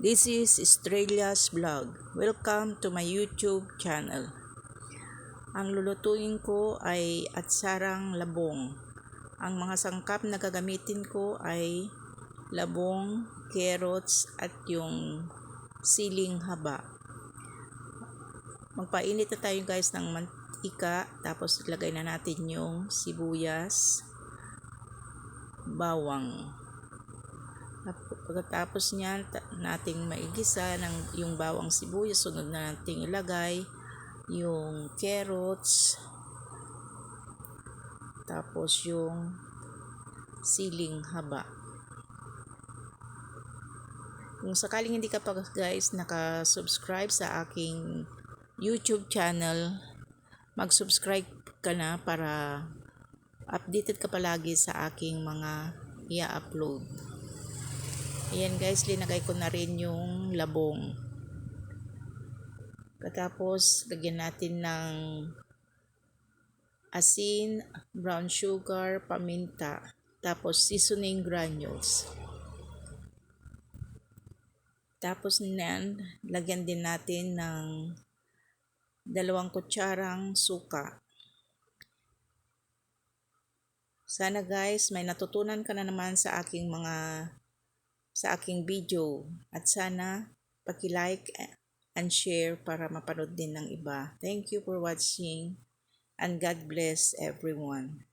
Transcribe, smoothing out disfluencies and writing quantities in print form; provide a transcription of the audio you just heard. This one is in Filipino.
This is Estrellas Vlog. Welcome to my YouTube channel. Ang lulutuin ko ay atsarang labong. Ang mga sangkap na gagamitin ko ay labong, carrots at yung siling haba. Magpainit na tayo guys ng mantika, tapos ilagay na natin yung sibuyas, bawang. Pagkatapos niyan, nating maigisa ng yung bawang sibuyas, sunod na nating ilagay yung carrots, tapos yung siling haba. Kung sakaling hindi ka pa guys naka-subscribe sa aking YouTube channel, mag-subscribe ka na para updated ka palagi sa aking mga i-upload. Ayan guys, linagay ko na rin yung labong. Katapos, lagyan natin ng asin, brown sugar, paminta, tapos seasoning granules. Tapos niyan, lagyan din natin ng 2 kutsarang suka. Sana guys, may natutunan ka na naman sa aking video, at sana paki-like and share para mapanood din ng iba. Thank you for watching and God bless everyone.